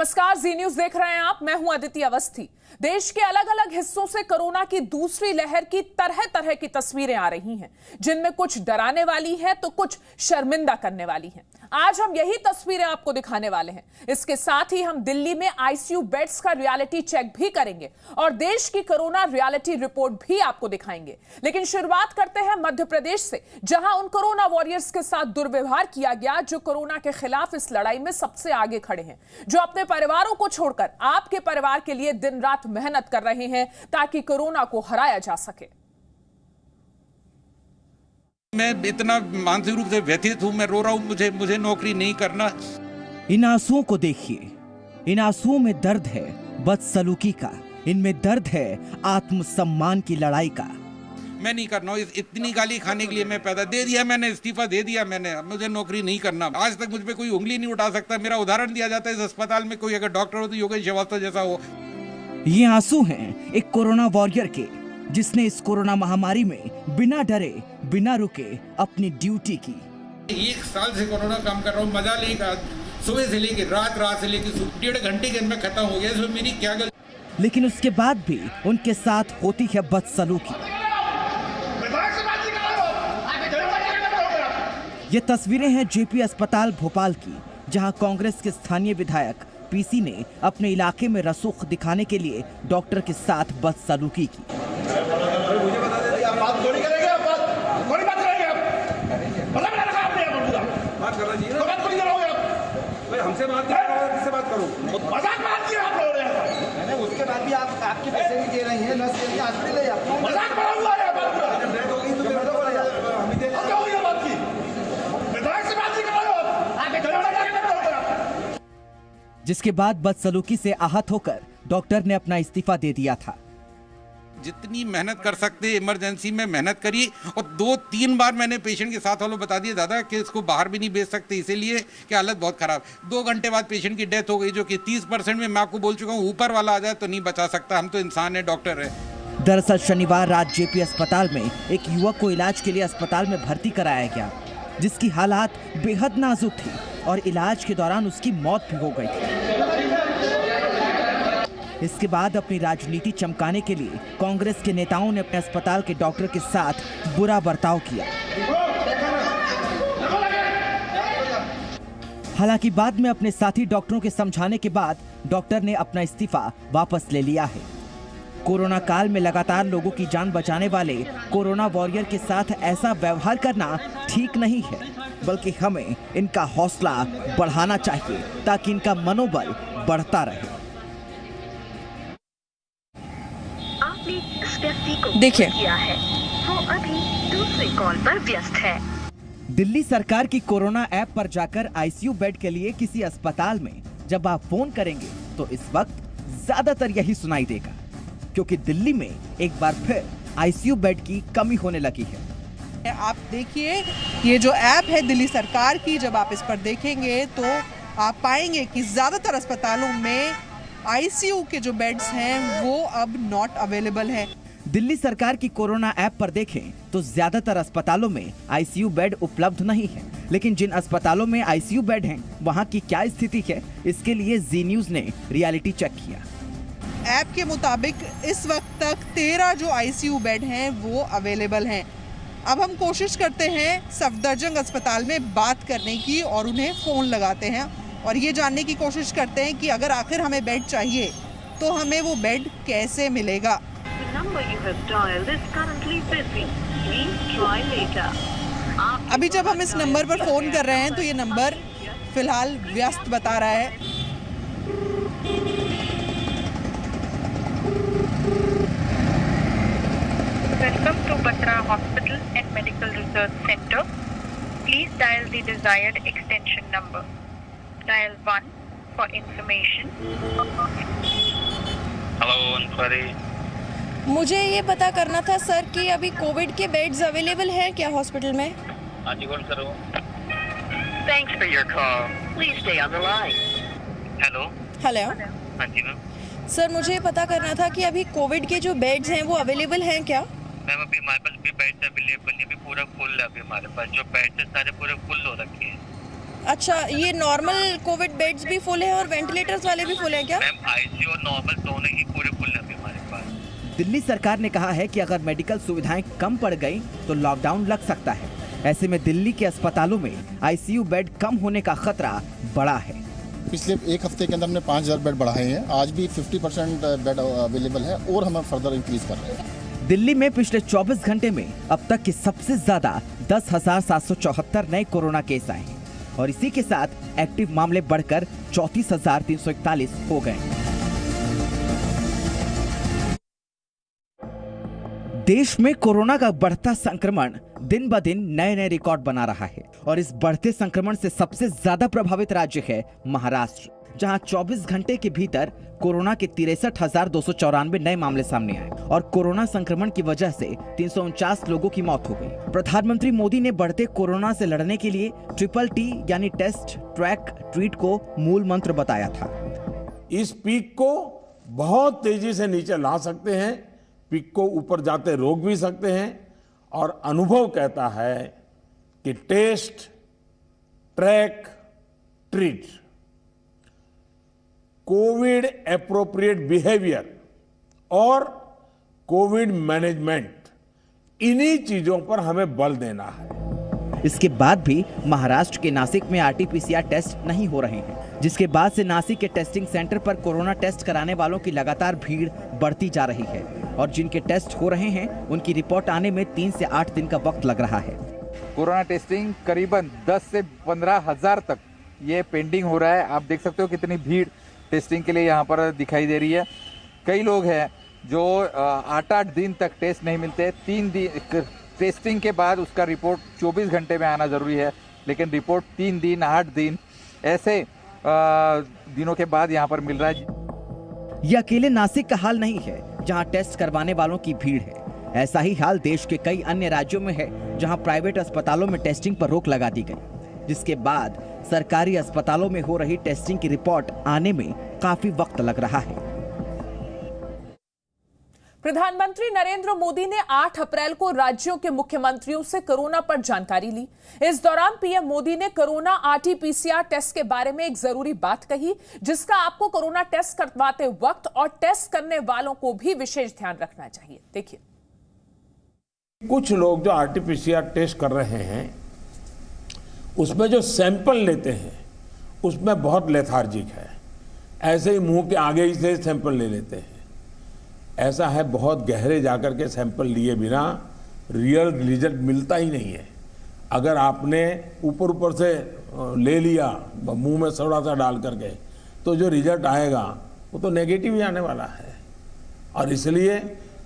नमस्कार, जी न्यूज देख रहे हैं आप। मैं हूं अदिति अवस्थी। देश के अलग अलग हिस्सों से कोरोना की दूसरी लहर की तरह तरह की तस्वीरें आ रही हैं, जिनमें कुछ डराने वाली है तो कुछ शर्मिंदा करने वाली हैं। आज हम यही तस्वीरें आपको दिखाने वाले हैं। इसके साथ ही हम दिल्ली में आईसीयू बेड्स का रियलिटी चेक भी करेंगे और देश की कोरोना रियलिटी रिपोर्ट भी आपको दिखाएंगे। लेकिन शुरुआत करते हैं मध्य प्रदेश से, जहां उन कोरोना वॉरियर्स के साथ दुर्व्यवहार किया गया जो कोरोना के खिलाफ इस लड़ाई में सबसे आगे खड़े हैं, जो अपने परिवारों को छोड़कर आपके परिवार के लिए दिन रात मेहनत कर रहे हैं ताकि कोरोना को हराया जा सके। मैं इतना मानसिक रूप से व्यथित हूं, मैं रो रहा हूं, मुझे नौकरी नहीं करना। इन आंसुओं को देखिए, इन आंसुओं में दर्द है बदसलूकी का, इनमें दर्द है आत्मसम्मान की लड़ाई का। मैं नहीं करना, इतनी गाली खाने के लिए मैं पैदा दे दिया, मैंने इस्तीफा दे दिया, मुझे नौकरी नहीं करना। आज तक मुझ पे कोई उंगली नहीं उठा सकता। मेरा उदाहरण दिया जाता है इस अस्पताल में कोई अगर डॉक्टर हो तो योगेश श्रीवास्तव जैसा हो। ये आंसू हैं एक कोरोना वॉरियर के, जिसने इस कोरोना महामारी में बिना डरे बिना रुके अपनी ड्यूटी की। 1 साल से कोरोना काम कर रहा हूँ, मजा लेगा। सुबह से लेकर रात से लेकर 1.5 घंटे के अंदर खत्म हो गया। इसमें मेरी क्या गलती? लेकिन उसके बाद भी उनके साथ होती है बदसलूकी। ये तस्वीरें हैं जेपी अस्पताल भोपाल की, जहां कांग्रेस के स्थानीय विधायक पीसी ने अपने इलाके में रसूख दिखाने के लिए डॉक्टर के साथ बदसलूकी की। हमसे बात किससे बात करूं? मजाक बात किया आप लोगों ने। मैंने उसके बाद भी आप आपके पैसे भी दे रही हैं, नर्स के हॉस्पिटल ले जाती हैं। मजाक बड़ा हुआ है बात का। डेथ हो गई तो मेरे को ले जाओ, हम ही दे देंगे। क्या हुई है बात की? विधायक से बात नहीं कर रहे हो आप? जिसके बाद बदसलूकी से आहत होकर डॉक्टर ने अपना इस्तीफा दे दिया था। जितनी मेहनत कर सकते इमरजेंसी में मेहनत करिए। और 2-3 बार मैंने पेशेंट के साथ वालों बता दिया दादा कि इसको बाहर भी नहीं भेज सकते, इसीलिए कि हालत बहुत खराब। 2 घंटे बाद पेशेंट की डेथ हो गई, जो कि 30% में मैं आपको बोल चुका हूँ। ऊपर वाला आ जाए तो नहीं बचा सकता, हम तो इंसान है, डॉक्टर है। दरअसल शनिवार रात जेपी अस्पताल में एक युवक को इलाज के लिए अस्पताल में भर्ती कराया गया, जिसकी हालात बेहद नाजुक थी और इलाज के दौरान उसकी मौत भी हो गई थी। इसके बाद अपनी राजनीति चमकाने के लिए कांग्रेस के नेताओं ने अपने अस्पताल के डॉक्टर के साथ बुरा बर्ताव किया। हालांकि बाद में अपने साथी डॉक्टरों के समझाने के बाद डॉक्टर ने अपना इस्तीफा वापस ले लिया है। कोरोना काल में लगातार लोगों की जान बचाने वाले कोरोना वॉरियर के साथ ऐसा व्यवहार करना ठीक नहीं है, बल्कि हमें इनका हौसला बढ़ाना चाहिए ताकि इनका मनोबल बढ़ता रहे। देखिए, वो अभी दूसरी कॉल पर व्यस्त है। दिल्ली सरकार की कोरोना ऐप पर जाकर आईसीयू बेड के लिए किसी अस्पताल में जब आप फोन करेंगे तो इस वक्त ज्यादातर यही सुनाई देगा, क्योंकि दिल्ली में एक बार फिर आईसीयू बेड की कमी होने लगी है। आप देखिए, ये जो ऐप है दिल्ली सरकार की, जब आप इस पर देखेंगे तो आप पाएंगे कि ज्यादातर अस्पतालों में आईसीयू के जो बेड्स हैं वो अब नॉट अवेलेबल है। दिल्ली सरकार की कोरोना ऐप पर देखें तो ज्यादातर अस्पतालों में आईसीयू बेड उपलब्ध नहीं है, लेकिन जिन अस्पतालों में आईसीयू बेड हैं वहां की क्या स्थिति है, इसके लिए जी न्यूज ने रियलिटी चेक किया। ऐप के मुताबिक इस वक्त तक 13 जो आईसीयू बेड हैं वो अवेलेबल हैं। अब हम कोशिश करते हैं सफदरजंग अस्पताल में बात करने की और उन्हें फोन लगाते हैं और ये जानने की कोशिश करते हैं कि अगर आखिर हमें बेड चाहिए तो हमें वो बेड कैसे मिलेगा। अभी जब हम इस नंबर पर फोन कर रहे हैं तो ये नंबर फिलहाल व्यस्त बता रहा है। Welcome to Batra Hospital and Medical Research Center. Please dial the desired extension number. Dial 1 for information. Hello, inquiry. मुझे ये पता करना था सर कि अभी कोविड के बेड्स अवेलेबल हैं क्या हॉस्पिटल में? हाँ जी, कौन करो? Thanks for your call. Please stay on the line. Hello. Hello. हाँ जी मैम। सर मुझे ये पता करना था कि अभी कोविड के जो बेड्स हैं वो अवेलेबल हैं क्या? मैम अभी हमारे पास भी बेड्स अवेलेबल नहीं, अभी पूरा फुल है। अभी हमारे पास जो बेड्स है सारे पूरे फुल हो रखे हैं। अच्छा, ये नॉर्मल कोविड बेड्स भी फुल है और वेंटिलेटर्स वाले भी फुल है क्या? मैम आईसीयू और नॉर्मल दोनों ही पूरे फुल है अभी हमारे पास। दिल्ली सरकार ने कहा है कि अगर मेडिकल सुविधाएं कम पड़ गई तो लॉकडाउन लग सकता है। ऐसे में दिल्ली के अस्पतालों में आईसीयू बेड कम होने का खतरा बड़ा है। पिछले एक हफ्ते के अंदर हमने 5000 बेड बढ़ाए हैं। आज भी 50% बेड अवेलेबल है और हम फर्दर इंक्रीज कर रहे हैं। दिल्ली में पिछले 24 घंटे में अब तक के सबसे ज्यादा 10,774 नए कोरोना केस आए हैं और इसी के साथ एक्टिव मामले बढ़कर 34,341 हो गए। देश में कोरोना का बढ़ता संक्रमण दिन ब दिन नए नए रिकॉर्ड बना रहा है और इस बढ़ते संक्रमण से सबसे ज्यादा प्रभावित राज्य है महाराष्ट्र, जहां 24 घंटे के भीतर कोरोना के 63,294 नए मामले सामने आए और कोरोना संक्रमण की वजह से 349 लोगों की मौत हो गई। प्रधानमंत्री मोदी ने बढ़ते कोरोना से लड़ने के लिए TTT यानी टेस्ट, ट्रैक, ट्रीट को मूल मंत्र बताया था। इस पीक को बहुत तेजी से नीचे ला सकते हैं, पीक को ऊपर जाते रोक भी सकते हैं और अनुभव कहता है कि test, track, treat, COVID appropriate behaviour और कोविड मैनेजमेंट, इन्हीं चीजों पर हमें बल देना है। इसके बाद भी महाराष्ट्र के नासिक में RT-PCR टेस्ट नहीं हो रहे हैं, जिसके बाद से नासिक के टेस्टिंग सेंटर पर कोरोना टेस्ट कराने वालों की लगातार भीड़ बढ़ती जा रही है और जिनके टेस्ट हो रहे हैं उनकी रिपोर्ट आने में 3 से 8 दिन का वक्त लग रहा है। कोरोना टेस्टिंग करीबन 10 से 15 हजार तक ये पेंडिंग हो रहा है। आप देख सकते हो कितनी भीड़ टेस्टिंग के लिए यहाँ पर दिखाई दे रही है। कई लोग हैं जो 8-8 दिन तक टेस्ट नहीं मिलते। 3 दिन टेस्टिंग के बाद उसका रिपोर्ट 24 घंटे में आना जरूरी है, लेकिन रिपोर्ट 3 दिन 8 दिन ऐसे दिनों के बाद यहाँ पर मिल रहा है। ये अकेले नासिक का हाल नहीं है जहाँ टेस्ट करवाने वालों की भीड़ है। ऐसा ही हाल देश के कई अन्य राज्यों में है जहाँ प्राइवेट अस्पतालों में टेस्टिंग पर रोक लगा दी गई, जिसके बाद सरकारी अस्पतालों में हो रही टेस्टिंग की रिपोर्ट आने में काफी वक्त लग रहा है। प्रधानमंत्री नरेंद्र मोदी ने 8 अप्रैल को राज्यों के मुख्यमंत्रियों से कोरोना पर जानकारी ली। इस दौरान पीएम मोदी ने कोरोना RT-PCR टेस्ट के बारे में एक जरूरी बात कही, जिसका आपको कोरोना टेस्ट करवाते वक्त और टेस्ट करने वालों को भी विशेष ध्यान रखना चाहिए। देखिए, कुछ लोग जो RT-PCR टेस्ट कर रहे हैं उसमें जो सैंपल लेते हैं उसमें बहुत लेथार्जिक है, ऐसे ही मुंह के आगे ही से सैंपल ले लेते हैं। ऐसा है, बहुत गहरे जाकर के सैंपल लिए बिना रियल रिजल्ट मिलता ही नहीं है। अगर आपने ऊपर ऊपर से ले लिया मुंह में थोड़ा सा डाल करके, तो जो रिजल्ट आएगा वो तो नेगेटिव ही आने वाला है। और इसलिए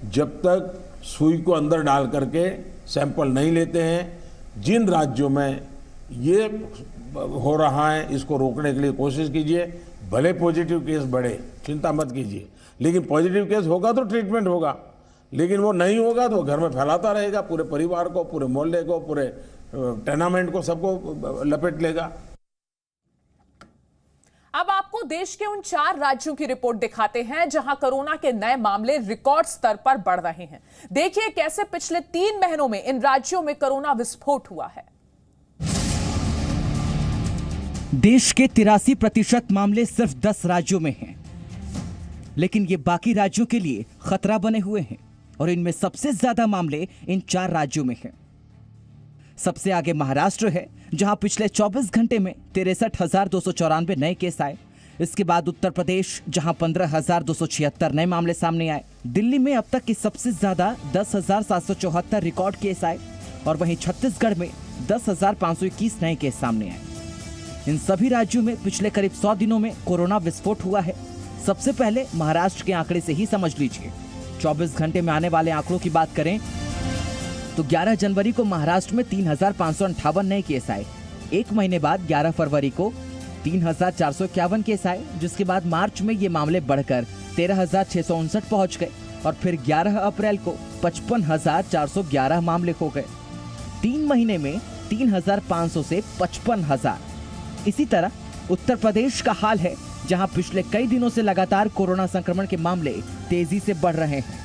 जब तक सुई को अंदर डाल करके सैंपल नहीं लेते हैं, जिन राज्यों में ये हो रहा है इसको रोकने के लिए कोशिश कीजिए। भले पॉजिटिव केस बढ़े, चिंता मत कीजिए, लेकिन पॉजिटिव केस होगा तो ट्रीटमेंट होगा, लेकिन वो नहीं होगा तो घर में फैलाता रहेगा, पूरे परिवार को, पूरे मोहल्ले को, पूरे टेनामेंट को, सबको लपेट लेगा। अब आपको देश के उन 4 राज्यों की रिपोर्ट दिखाते हैं जहां कोरोना के नए मामले रिकॉर्ड स्तर पर बढ़ रहे हैं। देखिए कैसे पिछले 3 महीनों में इन राज्यों में कोरोना विस्फोट हुआ है। देश के 83% मामले सिर्फ 10 राज्यों में हैं, लेकिन ये बाकी राज्यों के लिए खतरा बने हुए हैं और इनमें सबसे ज्यादा मामले इन 4 राज्यों में हैं। सबसे आगे महाराष्ट्र है, जहां पिछले 24 घंटे में 63,294 नए केस आए। इसके बाद उत्तर प्रदेश, जहां 15,276 नए मामले सामने आए। दिल्ली में अब तक के सबसे ज्यादा 10,774 रिकॉर्ड केस आए और वहीं छत्तीसगढ़ में 10,521 नए केस सामने आए। इन सभी राज्यों में पिछले करीब 100 दिनों में कोरोना विस्फोट हुआ है। सबसे पहले महाराष्ट्र के आंकड़े से ही समझ लीजिए। 24 घंटे में आने वाले आंकड़ों की बात करें तो 11 जनवरी को महाराष्ट्र में 3,558 नए केस आए। एक महीने बाद 11 फरवरी को 3,451 केस आए, जिसके बाद मार्च में ये मामले बढ़कर 13,659 पहुंच गए और फिर 11 अप्रैल को 55,411 मामले हो गए। 3 महीने में 3,500 से 55,000। इसी तरह उत्तर प्रदेश का हाल है, जहां पिछले कई दिनों से लगातार कोरोना संक्रमण के मामले तेजी से बढ़ रहे हैं।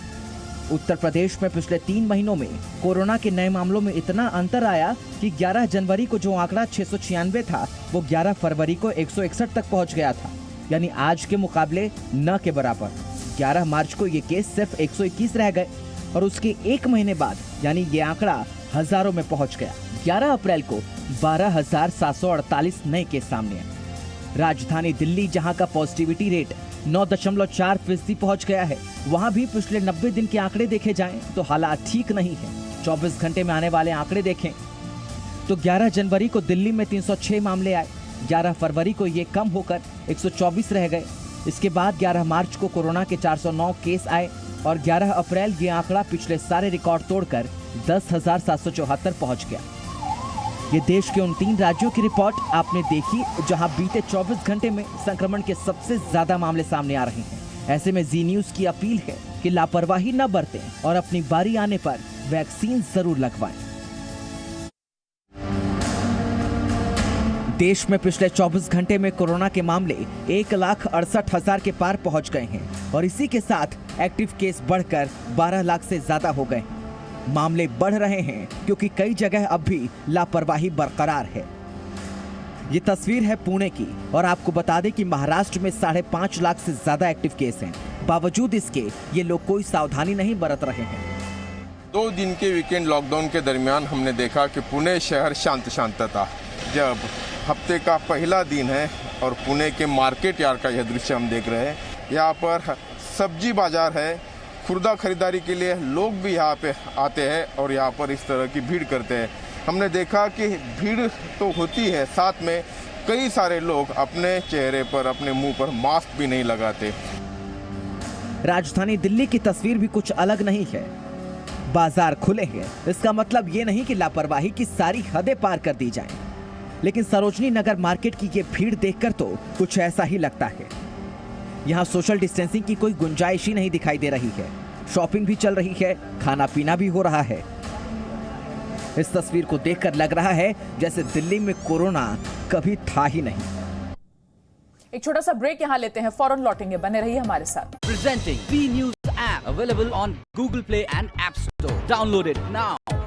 उत्तर प्रदेश में पिछले 3 महीनों में कोरोना के नए मामलों में इतना अंतर आया कि 11 जनवरी को जो आंकड़ा 696 था वो 11 फरवरी को 161 तक पहुंच गया था, यानी आज के मुकाबले न के बराबर। 11 मार्च को ये केस सिर्फ 121 रह गए और उसके 1 महीने बाद यानी ये आंकड़ा हजारों में पहुंच गया। 11 अप्रैल को 12,748 नए केस सामने आए। राजधानी दिल्ली, जहां का पॉजिटिविटी रेट 9.4% पहुंच गया है, वहां भी पिछले 90 दिन के आंकड़े देखे जाएं तो हालात ठीक नहीं है। 24 घंटे में आने वाले आंकड़े देखें तो 11 जनवरी को दिल्ली में 306 मामले आए, 11 फरवरी को ये कम होकर 124 रह गए। इसके बाद 11 मार्च को कोरोना के 409 केस आए और 11 अप्रैल ये आंकड़ा पिछले सारे रिकॉर्ड तोड़कर 10,774 पहुंच गया। ये देश के उन 3 राज्यों की रिपोर्ट आपने देखी जहां बीते 24 घंटे में संक्रमण के सबसे ज्यादा मामले सामने आ रहे हैं। ऐसे में जी न्यूज की अपील है कि लापरवाही न बरतें और अपनी बारी आने पर वैक्सीन जरूर लगवाएं। देश में पिछले 24 घंटे में कोरोना के मामले 1,68,000 के पार पहुंच गए हैं और इसी के साथ एक्टिव केस बढ़कर 12 लाख से ज्यादा हो गए। मामले बढ़ रहे हैं क्योंकि कई जगह अब भी लापरवाही बरकरार है। ये तस्वीर है पुणे की और आपको बता दें कि महाराष्ट्र में 5.5 लाख से ज्यादा एक्टिव केस हैं। बावजूद इसके ये लोग कोई सावधानी नहीं बरत रहे हैं। 2 दिन के वीकेंड लॉकडाउन के दरमियान हमने देखा कि पुणे शहर शांत था। जब हफ्ते का पहला दिन है और पुणे के मार्केट यार्ड का यह दृश्य हम देख रहे हैं। यहाँ पर सब्जी बाजार है, खुर्दा खरीदारी के लिए लोग भी यहाँ पे आते हैं और यहाँ पर इस तरह की भीड़ करते हैं। हमने देखा कि भीड़ तो होती है, साथ में कई सारे लोग अपने चेहरे पर, अपने मुंह पर मास्क भी नहीं लगाते। राजधानी दिल्ली की तस्वीर भी कुछ अलग नहीं है। बाजार खुले हैं, इसका मतलब ये नहीं कि लापरवाही की सारी हदें पार कर दी जाएं। लेकिन सरोजनी नगर मार्केट की ये भीड़ देखकर तो कुछ ऐसा ही लगता है। यहाँ सोशल डिस्टेंसिंग की कोई गुंजाइश ही नहीं दिखाई दे रही है। शॉपिंग भी चल रही है, खाना पीना भी हो रहा है। इस तस्वीर को देखकर लग रहा है जैसे दिल्ली में कोरोना कभी था ही नहीं। एक छोटा सा ब्रेक यहाँ लेते हैं, फौरन लौटेंगे, बने रहिए हमारे साथ। Presenting B News app available on Google Play and App Store. Download it now.